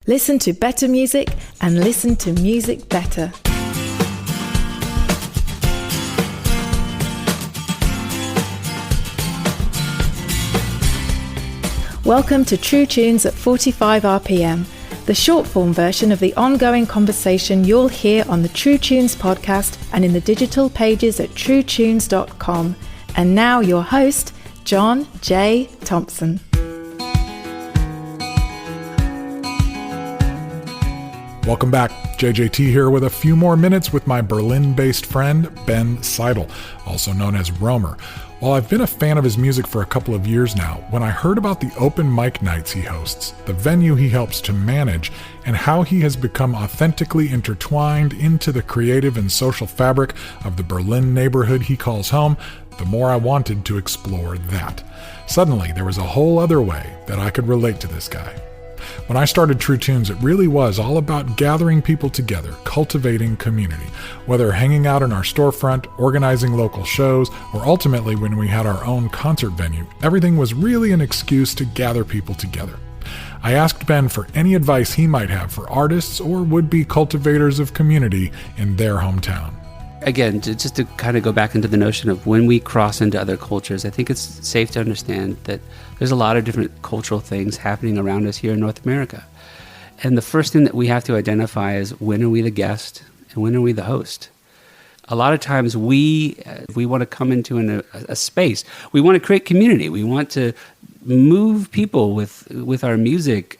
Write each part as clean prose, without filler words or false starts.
Listen to better music and listen to music better. Welcome to True Tunes at 45 RPM, the short-form version of the ongoing conversation you'll hear on the True Tunes podcast and in the digital pages at truetunes.com. And now your host, John J. Thompson. Welcome back. JJT here with a few more minutes with my Berlin-based friend, Ben Seidle, also known as ROEMER. While I've been a fan of his music for a couple of years now, when I heard about the open mic nights he hosts, the venue he helps to manage, and how he has become authentically intertwined into the creative and social fabric of the Berlin neighborhood he calls home, the more I wanted to explore that. Suddenly, there was a whole other way that I could relate to this guy. When I started True Tunes, it really was all about gathering people together, cultivating community, whether hanging out in our storefront, organizing local shows, or ultimately when we had our own concert venue. Everything was really an excuse to gather people together. I asked Ben for any advice he might have for artists or would-be cultivators of community in their hometown. Again, just to kind of go back into the notion of when we cross into other cultures, I think it's safe to understand that there's a lot of different cultural things happening around us here in North America. And the first thing that we have to identify is when are we the guest and when are we the host? A lot of times we want to come into a space. We want to create community. We want to move people with our music.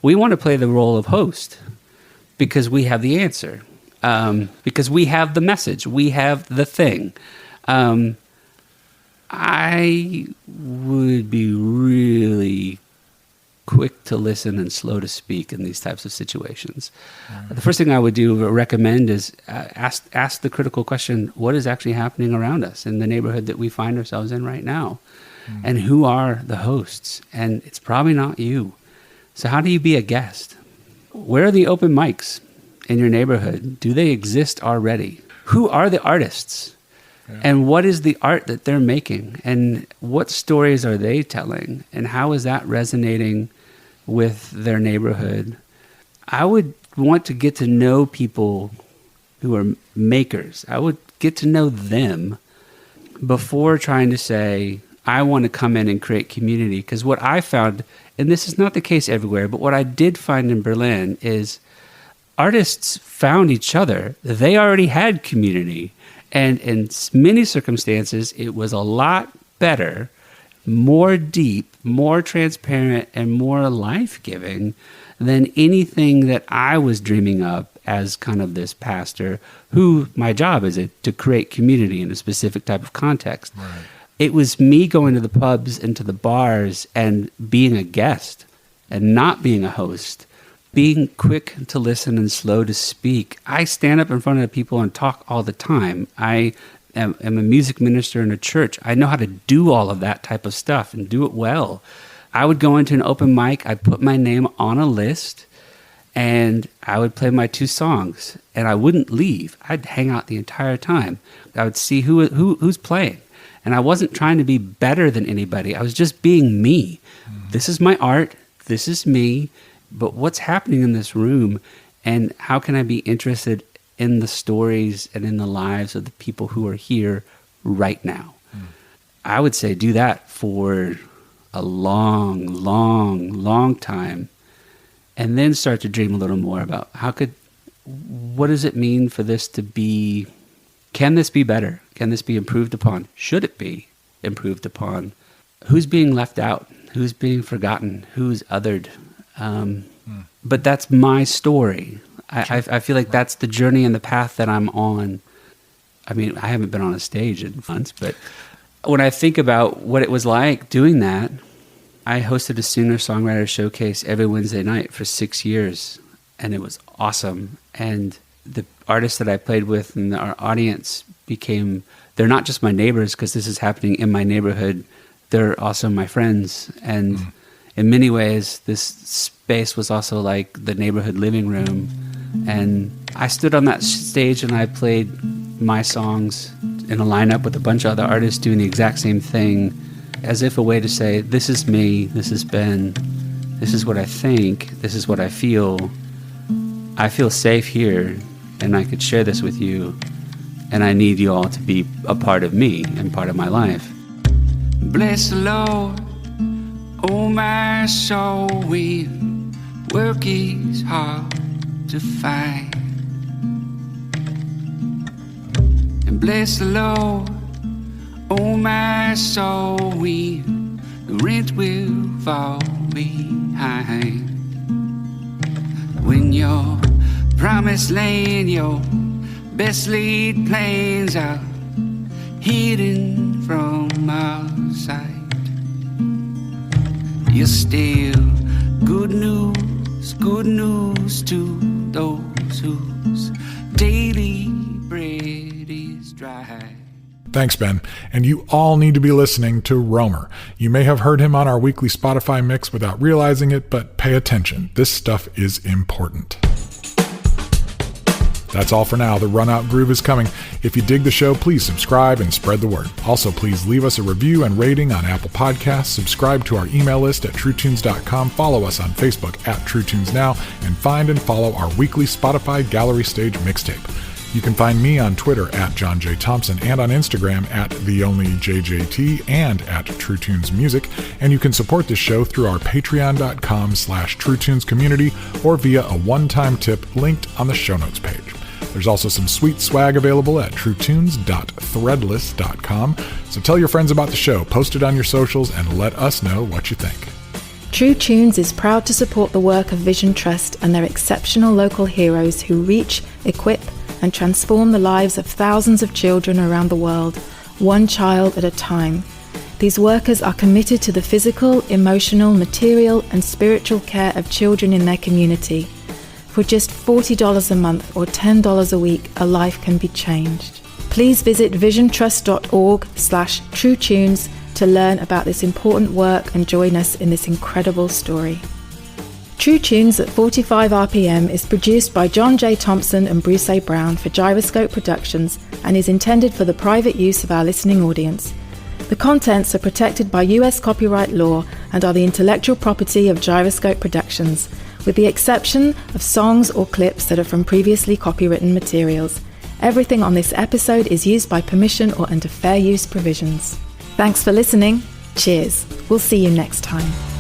We want to play the role of host because we have the answer. Because we have the message, we have the thing. I would be really quick to listen and slow to speak in these types of situations. The first thing I would recommend is ask the critical question, what is actually happening around us in the neighborhood that we find ourselves in right now? And who are the hosts? And it's probably not you. So how do you be a guest? Where are the open mics in your neighborhood? Do they exist already? Who are the artists? Yeah. And what is the art that they're making? And what stories are they telling? And how is that resonating with their neighborhood? I would want to get to know people who are makers. I would get to know them before trying to say, I want to come in and create community. Because what I found, and this is not the case everywhere, but what I did find in Berlin is artists found each other. They already had community. And in many circumstances, it was a lot better, more deep, more transparent, and more life-giving than anything that I was dreaming up as kind of this pastor who my job is to create community in a specific type of context. Right. It was me going to the pubs and to the bars and being a guest and not being a host. Being quick to listen and slow to speak. I stand up in front of people and talk all the time. I am a music minister in a church. I know how to do all of that type of stuff and do it well. I would go into an open mic. I'd put my name on a list, and I would play my 2 songs, and I wouldn't leave. I'd hang out the entire time. I would see who's playing, and I wasn't trying to be better than anybody. I was just being me. This is my art. This is me. But what's happening in this room, and how can I be interested in the stories and in the lives of the people who are here right now? I would say do that for a long, long, long time, and then start to dream a little more about what does it mean for this to be, can this be better? Can this be improved upon? Should it be improved upon? Who's being left out? Who's being forgotten? Who's othered? But that's my story. I feel like that's the journey and the path that I'm on. I mean, I haven't been on a stage in months, but when I think about what it was like doing that, I hosted a singer-songwriter showcase every Wednesday night for 6 years, and it was awesome. And the artists that I played with and our audience they're not just my neighbors, because this is happening in my neighborhood. They're also my friends. And in many ways, this space was also like the neighborhood living room. And I stood on that stage and I played my songs in a lineup with a bunch of other artists doing the exact same thing, as if a way to say, this is me, this is Ben, this is what I think, this is what I feel safe here, and I could share this with you, and I need you all to be a part of me and part of my life. Bless the Lord, oh my soul, when work is hard to find. And bless the Lord, oh my soul, when the rent will fall behind. When your promised land, your best laid plans are hidden from our sight, you're still good news to those whose daily bread is dry. Thanks, Ben. And you all need to be listening to ROEMER. You may have heard him on our weekly Spotify mix without realizing it, but pay attention. This stuff is important. That's all for now. The Runout Groove is coming. If you dig the show, please subscribe and spread the word. Also, please leave us a review and rating on Apple Podcasts, subscribe to our email list at truetunes.com, follow us on Facebook at TrueTunesNow, and find and follow our weekly Spotify Gallery Stage mixtape. You can find me on Twitter at John J. Thompson and on Instagram at TheOnlyJJT and at TrueTunesMusic. And you can support this show through our patreon.com/TrueTunes community or via a one-time tip linked on the show notes page. There's also some sweet swag available at truetunes.threadless.com. So tell your friends about the show, post it on your socials, and let us know what you think. True Tunes is proud to support the work of Vision Trust and their exceptional local heroes who reach, equip, and transform the lives of thousands of children around the world, one child at a time. These workers are committed to the physical, emotional, material, and spiritual care of children in their community. For just $40 a month or $10 a week, a life can be changed. Please visit visionttrust.org/truetunes to learn about this important work and join us in this incredible story. True Tunes at 45 RPM is produced by John J. Thompson and Bruce A. Brown for Gyroscope Productions and is intended for the private use of our listening audience. The contents are protected by US copyright law and are the intellectual property of Gyroscope Productions, with the exception of songs or clips that are from previously copywritten materials. Everything on this episode is used by permission or under fair use provisions. Thanks for listening. Cheers. We'll see you next time.